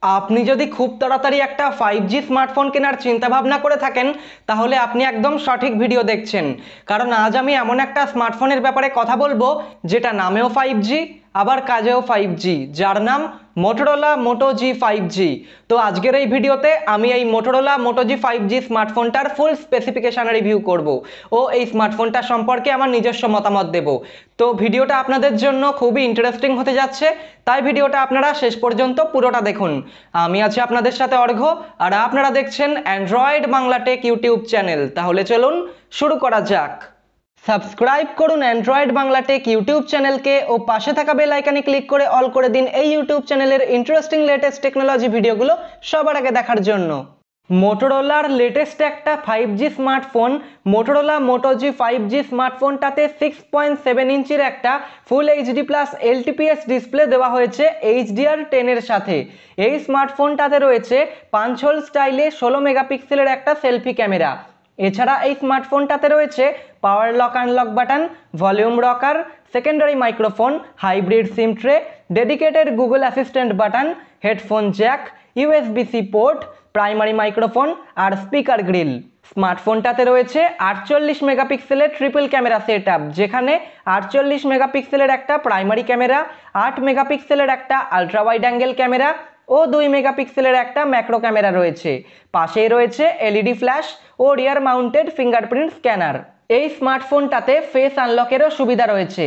আপনি যদি খুব তাড়াতাড়ি একটা 5G স্মার্টফোন কেনার চিন্তা ভাবনা করে থাকেন তাহলে আপনি একদম সঠিক ভিডিও দেখছেন। কারণ আজ আমি এমন একটা স্মার্টফোনের ব্যাপারে কথা বলবো যেটা নামেও 5G আবার কাজেও 5G, যার নাম মোটোরোলা মোটো জি 5G। তো আজকের এই ভিডিওতে আমি এই মোটোরোলা মোটো জি 5G স্মার্টফোনটার ফুল স্পেসিফিকেশন রিভিউ করব ও এই স্মার্টফোনটা সম্পর্কে আমার নিজস্ব মতামত দেব। তো ভিডিওটা আপনাদের জন্য খুবই ইন্টারেস্টিং হতে যাচ্ছে, তাই ভিডিওটা আপনারা শেষ পর্যন্ত পুরোটা দেখুন। আমি আছি আপনাদের সাথে অর্ঘ্য, আর আপনারা দেখছেন Android Bangla take YouTube channel. তাহলে চলুন শুরু করা যাক। সাবস্ক্রাইব করুন অ্যান্ড্রয়েড বাংলা টেক ইউটিউব চ্যানেলকে ও পাশে থাকা বেল আইকনে ক্লিক করে অল করে দিন এই ইউটিউব চ্যানেলের ইন্টারেস্টিং লেটেস্ট টেকনোলজি ভিডিওগুলো সবার আগে দেখার জন্য। মোটোরোলার লেটেস্ট একটা 5G স্মার্টফোন মোটোরোলা মোটো জি 5G স্মার্টফোনটাতে 6.7 ইঞ্চির একটা ফুল এইচডি প্লাস এলটিপিএস ডিসপ্লে দেওয়া হয়েছে HDR10 এর সাথে। এই স্মার্টফোনটাতে রয়েছে পাঞ্চ হোল স্টাইলে 16 মেগাপিক্সেলের একটা সেলফি ক্যামেরা। এছাড়া এই স্মার্টফোনটাতে রয়েছে power lock unlock button, volume rocker, secondary microphone, hybrid SIM tray, dedicated Google Assistant button, headphone jack, USB-C port, primary microphone আর স্পিকার গ্রিল। স্মার্টফোনটাতে রয়েছে 48 মেগাপিক্সেলের ট্রিপল ক্যামেরা সেটআপ, যেখানে 48 মেগাপিক্সেলের একটা প্রাইমারি ক্যামেরা, 8 মেগাপিক্সেলের একটা আলট্রা ওয়াইড অ্যাঙ্গেল ক্যামেরা ও 2 মেগাপিক্সেলের একটা ম্যাক্রো ক্যামেরা রয়েছে। পাশেই রয়েছে এলইডি ফ্ল্যাশ ও রিয়ার মাউন্টেড ফিঙ্গারপ্রিন্ট স্ক্যানার। এই স্মার্টফোনটাতে ফেস আনলকেরও সুবিধা রয়েছে।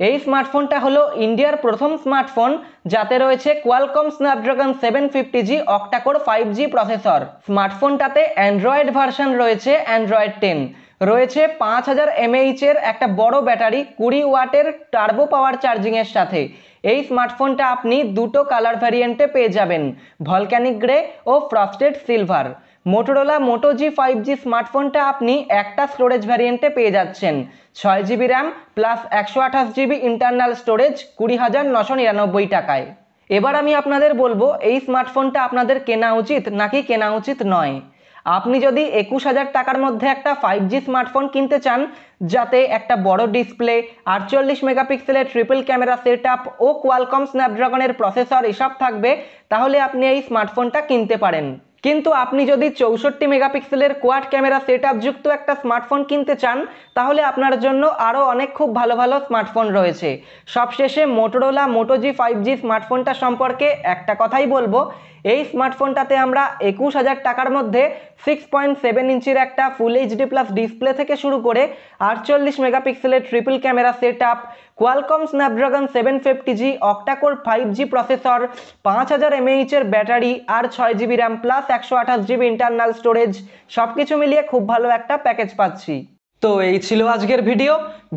এই স্মার্টফোনটা হলো ইন্ডিয়ার প্রথম স্মার্টফোন যাতে রয়েছে Qualcomm Snapdragon 750G octacore 5G processor. স্মার্টফোনটাতে অ্যান্ড্রয়েড ভার্সন রয়েছে অ্যান্ড্রয়েড 10, রয়েছে 5000 mAh এর একটা বড় ব্যাটারি 20 ওয়াটের টার্বো পাওয়ার চার্জিংয়ের সাথে। এই স্মার্টফোনটা আপনি দুটো কালার ভ্যারিয়েন্টে পেয়ে যাবেন, ভলক্যানিক গ্রে ও ফ্রস্টেড সিলভার। মোটোরোলা মোটো জি 5G স্মার্টফোনটা আপনি একটা স্টোরেজ ভ্যারিয়েন্টে পেয়ে যাচ্ছেন 6GB RAM plus 128GB internal storage 20,999 টাকায়। এবার আমি আপনাদের বলবো এই স্মার্টফোনটা আপনাদের কেনা উচিত নাকি কেনা উচিত নয়। আপনি যদি 21,000 টাকার মধ্যে একটা 5G স্মার্টফোন কিনতে চান যাতে একটা বড় ডিসপ্লে, 48 মেগাপিক্সেলের ট্রিপল ক্যামেরা সেটআপ ও কোয়ালকম স্ন্যাপড্রাগনের প্রসেসর এসব থাকবে, তাহলে আপনি এই স্মার্টফোনটা কিনতে পারেন। কিন্তু আপনি যদি 64 মেগাপিক্সেলের কোয়াড ক্যামেরা সেটআপ যুক্ত একটা স্মার্টফোন কিনতে চান তাহলে আপনার জন্য আরও অনেক খুব ভালো ভালো স্মার্টফোন রয়েছে। সবশেষে মোটোরোলা মোটো জি 5G স্মার্টফোনটা সম্পর্কে একটা কথাই বলবো, এই স্মার্টফোনটাতে আমরা 21,000 টাকার মধ্যে 6.7 ইঞ্চির একটা ফুল এইচডি প্লাস ডিসপ্লে থেকে শুরু করে 48 মেগাপিক্সেলের triple camera setup, Qualcomm Snapdragon 750G octacore 5G processor, 5000 mAh এর ব্যাটারি আর 6GB RAM plus 128GB internal storage, সব কিছু মিলিয়ে খুব ভালো একটা প্যাকেজ পাচ্ছি। তো এই ছিল আজকের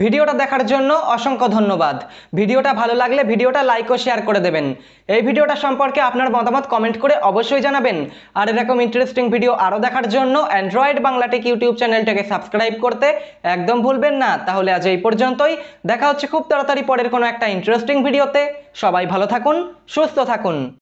ভিডিওটা দেখার জন্য অসংখ্য ধন্যবাদ। ভিডিওটা ভালো লাগলে ভিডিওটা লাইক ও শেয়ার করে দেবেন। এই ভিডিওটা সম্পর্কে আপনার মতামত কমেন্ট করে অবশ্যই জানাবেন। আর এরকম ইন্টারেস্টিং ভিডিও আরও দেখার জন্য অ্যান্ড্রয়েড বাংলা টেক ইউটিউব চ্যানেলটাকে সাবস্ক্রাইব করতে একদম ভুলবেন না। তাহলে আজ এই পর্যন্তই, দেখা হচ্ছে খুব তাড়াতাড়ি পরের কোনো একটা ইন্টারেস্টিং ভিডিওতে। সবাই ভালো থাকুন, সুস্থ থাকুন।